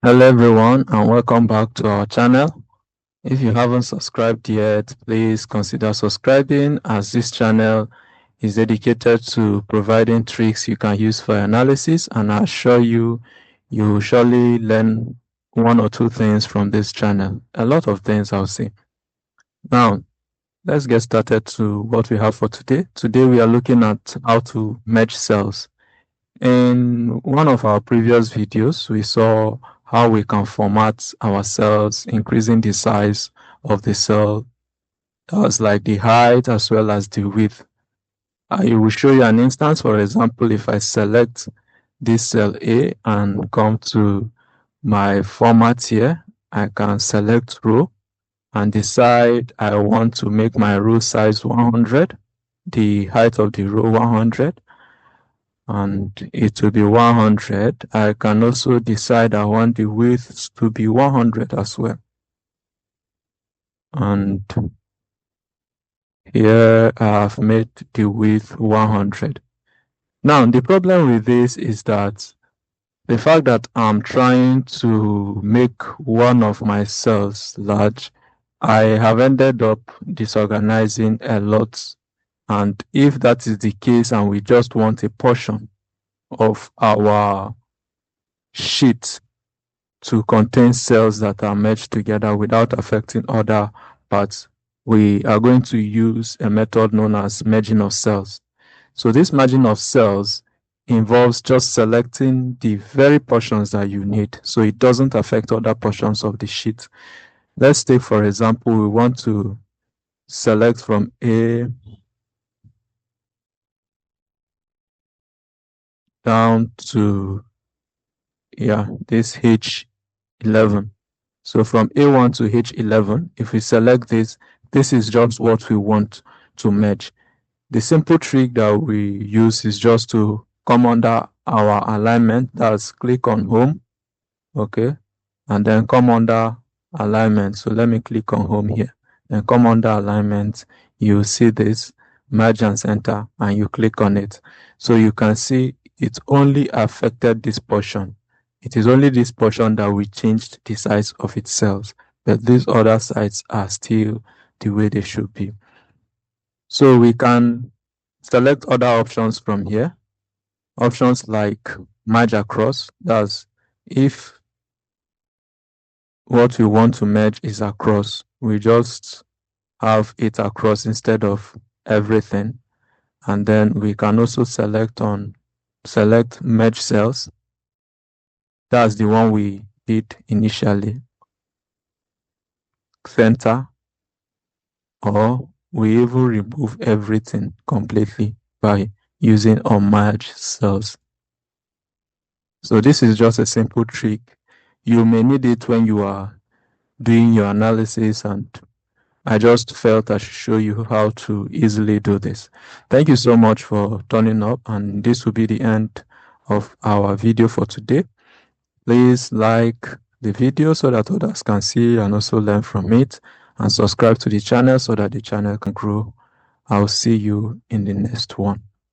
Hello everyone and welcome back to our channel. If you haven't subscribed yet, please consider subscribing as this channel is dedicated to providing tricks you can use for analysis, and I assure you, you will surely learn one or two things from this channel. A lot of things, I'll say. Now, let's get started to what we have for today. Today we are looking at how to merge cells. In one of our previous videos, we saw how we can format our cells, increasing the size of the cell, as like the height as well as the width. I will show you an instance. For example, if I select this cell A and come to my format here, I can select row and decide I want to make my row size 100, the height of the row 100. And it will be 100. I can also decide I want the width to be 100 as well. And here I have made the width 100. Now, the problem with this is that the fact that I'm trying to make one of my cells large, I have ended up disorganizing a lot. And if that is the case and we just want a portion of our sheet to contain cells that are merged together without affecting other parts, we are going to use a method known as merging of cells. So this merging of cells involves just selecting the very portions that you need, so it doesn't affect other portions of the sheet. Let's take, for example, we want to select from A down to this H11. So from A1 to H11, if we select this, this is just what we want to merge. The simple trick that we use is just to come under our alignment, that's click on home, okay, and then come under alignment. So let me click on home here, then come under alignment. You see this merge and center, and you click on it. So you can see it only affected this portion. It is only this portion that we changed the size of its cells, but these other sides are still the way they should be. So we can select other options from here. Options like merge across, that's if what we want to merge is across, we just have it across instead of everything. And then we can also select merge cells. That's the one we did initially. Center, or we even remove everything completely by using Unmerge cells. So this is just a simple trick. You may need it when you are doing your analysis, and I just felt I should show you how to easily do this. Thank you so much for turning up, and this will be the end of our video for today. Please like the video so that others can see and also learn from it, and subscribe to the channel so that the channel can grow. I'll see you in the next one.